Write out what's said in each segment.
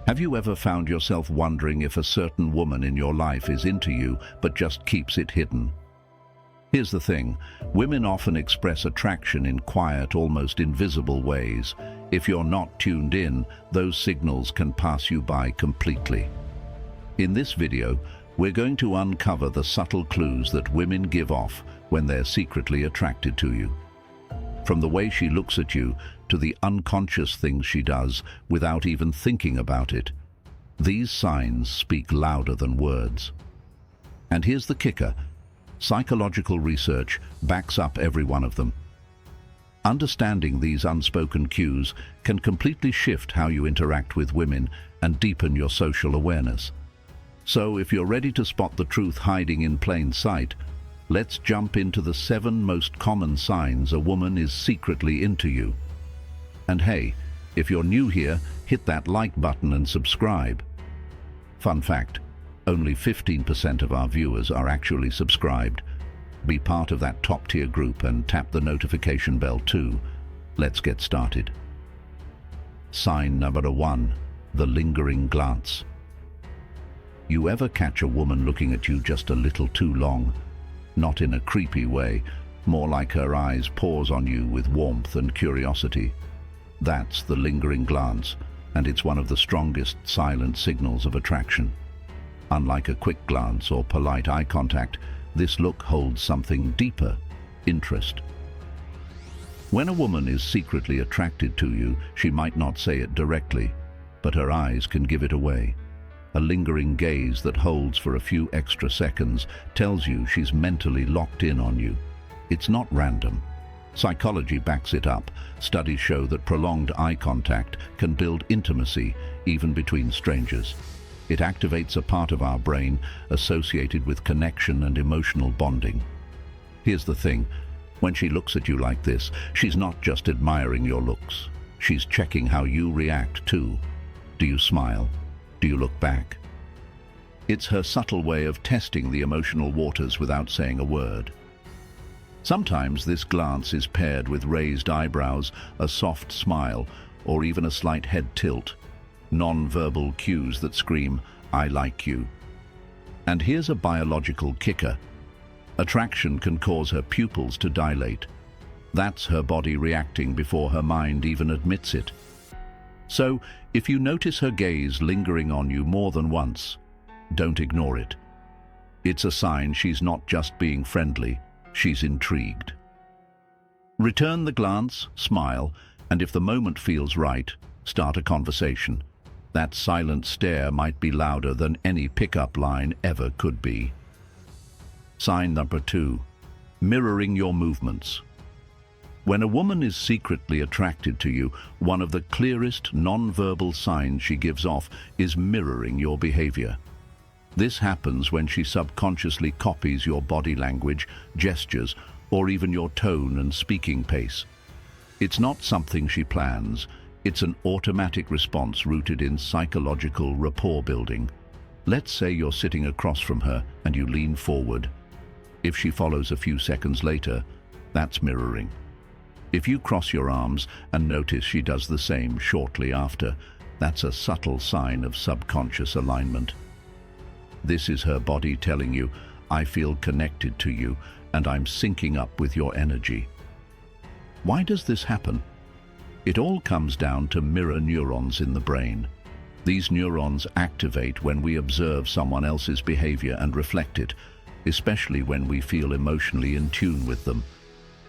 Have you ever found yourself wondering if a certain woman in your life is into you but just keeps it hidden? Here's the thing, women often express attraction in quiet, almost invisible ways. If you're not tuned in, those signals can pass you by completely. In this video, we're going to uncover the subtle clues that women give off when they're secretly attracted to you. From the way she looks at you to the unconscious things she does without even thinking about it, these signs speak louder than words. And here's the kicker. Psychological research backs up every one of them. Understanding these unspoken cues can completely shift how you interact with women and deepen your social awareness. So if you're ready to spot the truth hiding in plain sight, let's jump into the 7 most common signs a woman is secretly into you. And hey, if you're new here, hit that like button and subscribe. Fun fact, only 15% of our viewers are actually subscribed. Be part of that top-tier group and tap the notification bell too. Let's get started. Sign number 1, the lingering glance. You ever catch a woman looking at you just a little too long? Not in a creepy way, more like her eyes pause on you with warmth and curiosity. That's the lingering glance, and it's one of the strongest silent signals of attraction. Unlike a quick glance or polite eye contact, this look holds something deeper, interest. When a woman is secretly attracted to you, she might not say it directly, but her eyes can give it away. A lingering gaze that holds for a few extra seconds tells you she's mentally locked in on you. It's not random. Psychology backs it up. Studies show that prolonged eye contact can build intimacy, even between strangers. It activates a part of our brain associated with connection and emotional bonding. Here's the thing, when she looks at you like this, she's not just admiring your looks. She's checking how you react too. Do you smile? Do you look back? It's her subtle way of testing the emotional waters without saying a word. Sometimes this glance is paired with raised eyebrows, a soft smile, or even a slight head tilt. Non-verbal cues that scream, "I like you." And here's a biological kicker. Attraction can cause her pupils to dilate. That's her body reacting before her mind even admits it. So, if you notice her gaze lingering on you more than once, don't ignore it. It's a sign she's not just being friendly, she's intrigued. Return the glance, smile, and if the moment feels right, start a conversation. That silent stare might be louder than any pickup line ever could be. Sign number 2, mirroring your movements. When a woman is secretly attracted to you, one of the clearest non-verbal signs she gives off is mirroring your behavior. This happens when she subconsciously copies your body language, gestures, or even your tone and speaking pace. It's not something she plans. It's an automatic response rooted in psychological rapport building. Let's say you're sitting across from her and you lean forward. If she follows a few seconds later, that's mirroring. If you cross your arms and notice she does the same shortly after, that's a subtle sign of subconscious alignment. This is her body telling you, "I feel connected to you and I'm syncing up with your energy." Why does this happen? It all comes down to mirror neurons in the brain. These neurons activate when we observe someone else's behavior and reflect it, especially when we feel emotionally in tune with them.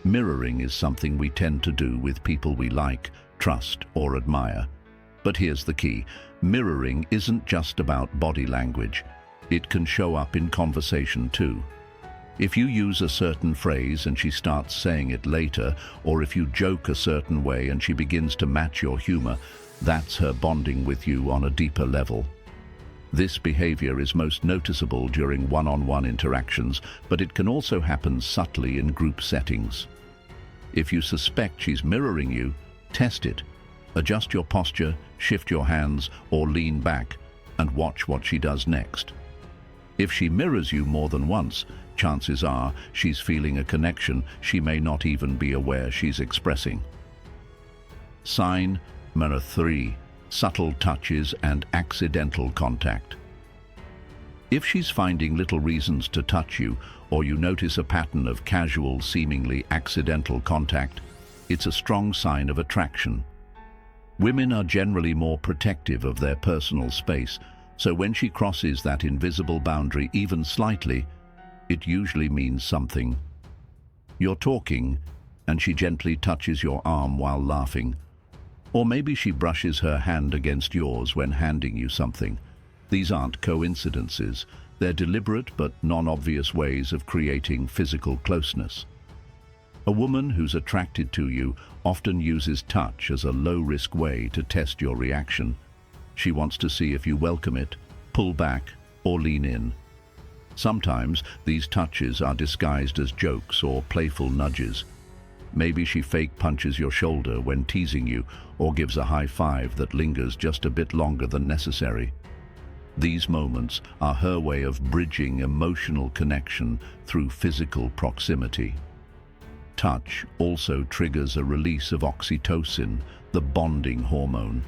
Mirroring is something we tend to do with people we like, trust, or admire. But here's the key. Mirroring isn't just about body language. It can show up in conversation too. If you use a certain phrase and she starts saying it later, or if you joke a certain way and she begins to match your humor, that's her bonding with you on a deeper level. This behavior is most noticeable during one-on-one interactions, but it can also happen subtly in group settings. If you suspect she's mirroring you, test it. Adjust your posture, shift your hands, or lean back, and watch what she does next. If she mirrors you more than once, chances are she's feeling a connection she may not even be aware she's expressing. Sign number 3, subtle touches and accidental contact. If she's finding little reasons to touch you, or you notice a pattern of casual, seemingly accidental contact, it's a strong sign of attraction. Women are generally more protective of their personal space, so when she crosses that invisible boundary even slightly, it usually means something. You're talking, and she gently touches your arm while laughing. Or maybe she brushes her hand against yours when handing you something. These aren't coincidences. They're deliberate but non-obvious ways of creating physical closeness. A woman who's attracted to you often uses touch as a low-risk way to test your reaction. She wants to see if you welcome it, pull back, or lean in. Sometimes these touches are disguised as jokes or playful nudges. Maybe she fake punches your shoulder when teasing you, or gives a high five that lingers just a bit longer than necessary. These moments are her way of bridging emotional connection through physical proximity. Touch also triggers a release of oxytocin, the bonding hormone.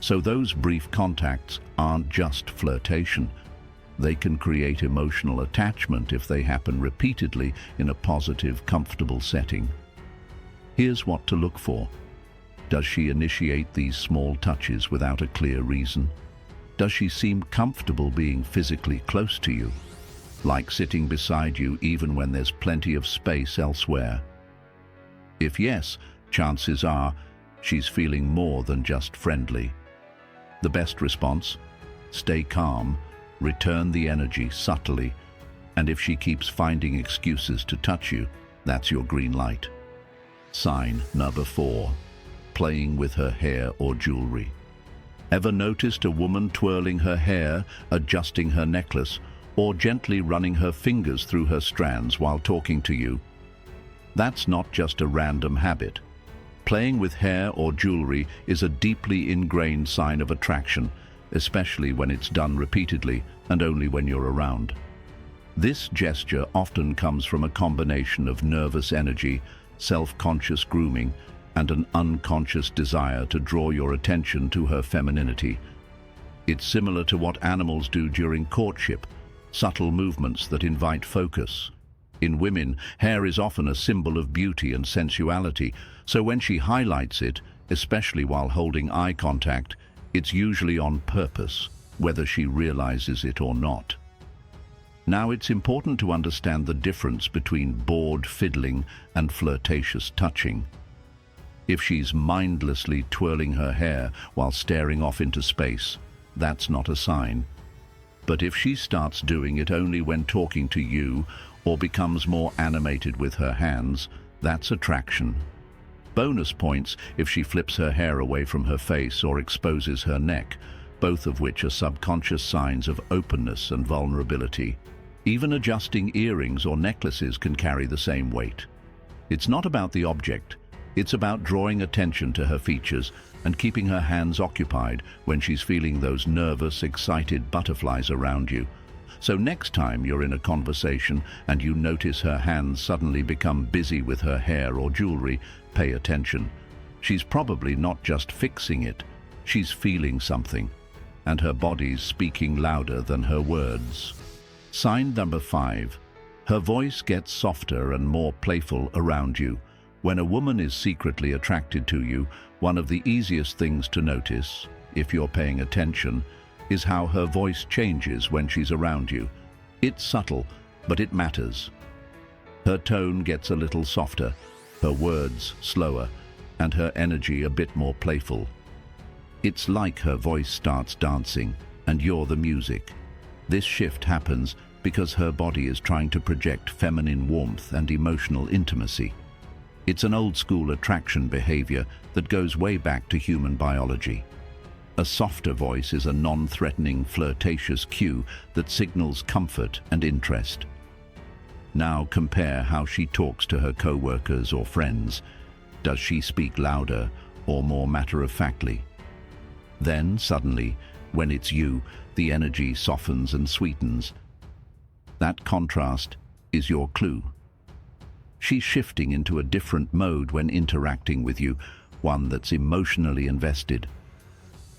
So those brief contacts aren't just flirtation. They can create emotional attachment if they happen repeatedly in a positive, comfortable setting. Here's what to look for. Does she initiate these small touches without a clear reason? Does she seem comfortable being physically close to you, like sitting beside you even when there's plenty of space elsewhere? If yes, chances are she's feeling more than just friendly. The best response? Stay calm, return the energy subtly, and if she keeps finding excuses to touch you, that's your green light. Sign number 4, playing with her hair or jewelry. Ever noticed a woman twirling her hair, adjusting her necklace, or gently running her fingers through her strands while talking to you? That's not just a random habit. Playing with hair or jewelry is a deeply ingrained sign of attraction, especially when it's done repeatedly and only when you're around. This gesture often comes from a combination of nervous energy, self-conscious grooming, and an unconscious desire to draw your attention to her femininity. It's similar to what animals do during courtship, subtle movements that invite focus. In women, hair is often a symbol of beauty and sensuality, so when she highlights it, especially while holding eye contact, it's usually on purpose, whether she realizes it or not. Now, it's important to understand the difference between bored fiddling and flirtatious touching. If she's mindlessly twirling her hair while staring off into space, that's not a sign. But if she starts doing it only when talking to you or becomes more animated with her hands, that's attraction. Bonus points if she flips her hair away from her face or exposes her neck, both of which are subconscious signs of openness and vulnerability. Even adjusting earrings or necklaces can carry the same weight. It's not about the object. It's about drawing attention to her features and keeping her hands occupied when she's feeling those nervous, excited butterflies around you. So next time you're in a conversation and you notice her hands suddenly become busy with her hair or jewelry, pay attention. She's probably not just fixing it, she's feeling something, and her body's speaking louder than her words. Sign number 5. Her voice gets softer and more playful around you. When a woman is secretly attracted to you, one of the easiest things to notice, if you're paying attention, is how her voice changes when she's around you. It's subtle, but it matters. Her tone gets a little softer, her words slower, and her energy a bit more playful. It's like her voice starts dancing, and you're the music. This shift happens because her body is trying to project feminine warmth and emotional intimacy. It's an old-school attraction behavior that goes way back to human biology. A softer voice is a non-threatening, flirtatious cue that signals comfort and interest. Now compare how she talks to her co-workers or friends. Does she speak louder or more matter-of-factly? Then, suddenly, when it's you, the energy softens and sweetens. That contrast is your clue. She's shifting into a different mode when interacting with you, one that's emotionally invested.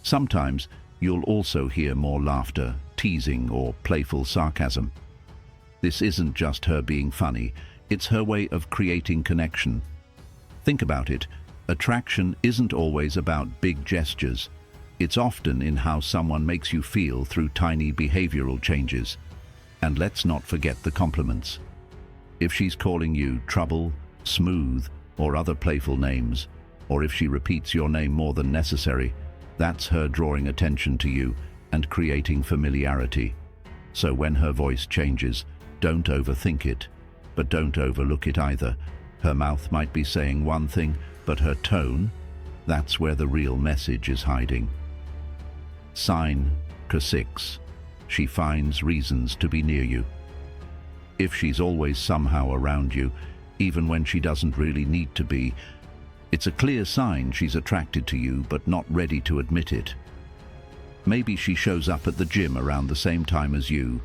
Sometimes you'll also hear more laughter, teasing, or playful sarcasm. This isn't just her being funny, it's her way of creating connection. Think about it. Attraction isn't always about big gestures. It's often in how someone makes you feel through tiny behavioral changes. And let's not forget the compliments. If she's calling you trouble, smooth, or other playful names, or if she repeats your name more than necessary, that's her drawing attention to you and creating familiarity. So when her voice changes, don't overthink it, but don't overlook it either. Her mouth might be saying one thing, but her tone, that's where the real message is hiding. Sign K6. She finds reasons to be near you. If she's always somehow around you, even when she doesn't really need to be, it's a clear sign she's attracted to you but not ready to admit it. Maybe she shows up at the gym around the same time as you,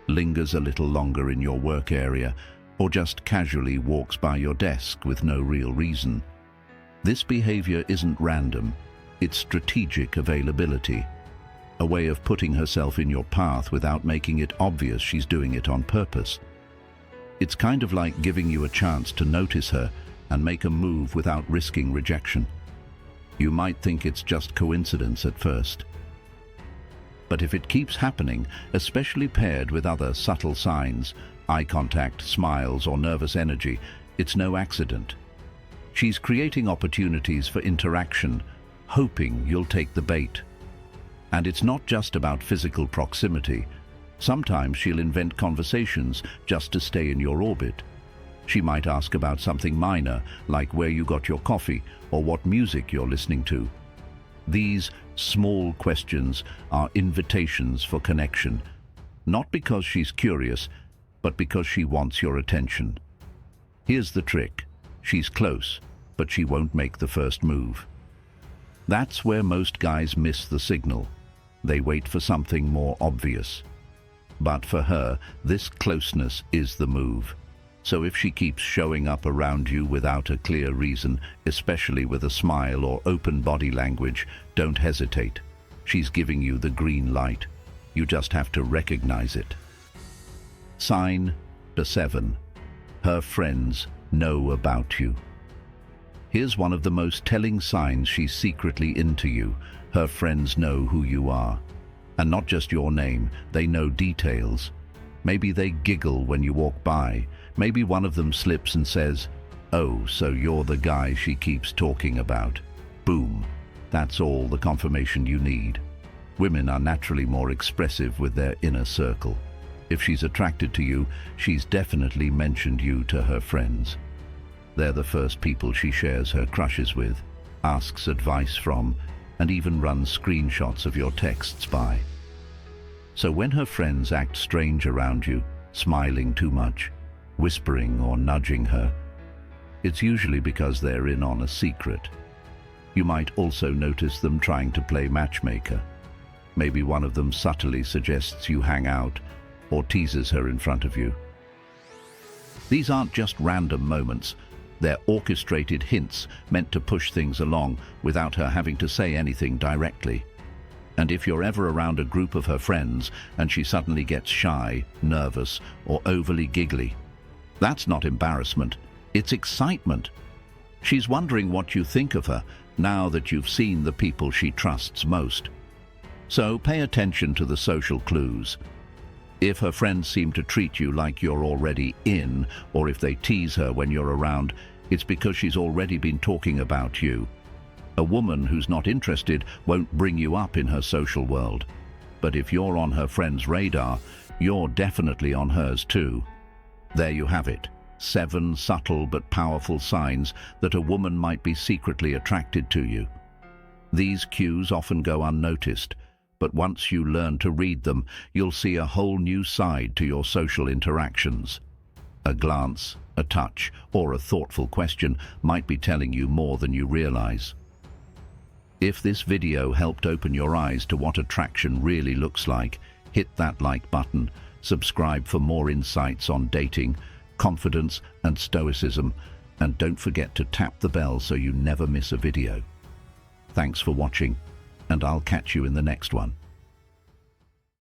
lingers a little longer in your work area, or just casually walks by your desk with no real reason. This behavior isn't random, it's strategic availability, a way of putting herself in your path without making it obvious she's doing it on purpose. It's kind of like giving you a chance to notice her and make a move without risking rejection. You might think it's just coincidence at first. But if it keeps happening, especially paired with other subtle signs, eye contact, smiles, or nervous energy, it's no accident. She's creating opportunities for interaction, hoping you'll take the bait. And it's not just about physical proximity. Sometimes she'll invent conversations just to stay in your orbit. She might ask about something minor, like where you got your coffee or what music you're listening to. These small questions are invitations for connection, not because she's curious, but because she wants your attention. Here's the trick. She's close, but she won't make the first move. That's where most guys miss the signal. They wait for something more obvious. But for her, this closeness is the move. So if she keeps showing up around you without a clear reason, especially with a smile or open body language, don't hesitate. She's giving you the green light. You just have to recognize it. Sign K7. Her friends know about you. Here's one of the most telling signs she's secretly into you. Her friends know who you are. And not just your name, they know details. Maybe they giggle when you walk by. Maybe one of them slips and says, "Oh, so you're the guy she keeps talking about." Boom. That's all the confirmation you need. Women are naturally more expressive with their inner circle. If she's attracted to you, she's definitely mentioned you to her friends. They're the first people she shares her crushes with, asks advice from, and even runs screenshots of your texts by. So when her friends act strange around you, smiling too much, whispering or nudging her, it's usually because they're in on a secret. You might also notice them trying to play matchmaker. Maybe one of them subtly suggests you hang out or teases her in front of you. These aren't just random moments. They're orchestrated hints meant to push things along without her having to say anything directly. And if you're ever around a group of her friends and she suddenly gets shy, nervous, or overly giggly, that's not embarrassment, it's excitement. She's wondering what you think of her now that you've seen the people she trusts most. So pay attention to the social clues. If her friends seem to treat you like you're already in, or if they tease her when you're around, it's because she's already been talking about you. A woman who's not interested won't bring you up in her social world. But if you're on her friend's radar, you're definitely on hers too. There you have it. 7 subtle but powerful signs that a woman might be secretly attracted to you. These cues often go unnoticed, but once you learn to read them, you'll see a whole new side to your social interactions. A glance, a touch, or a thoughtful question might be telling you more than you realize. If this video helped open your eyes to what attraction really looks like, hit that like button, subscribe for more insights on dating, confidence, and stoicism, and don't forget to tap the bell so you never miss a video. Thanks for watching. and I'll catch you in the next one.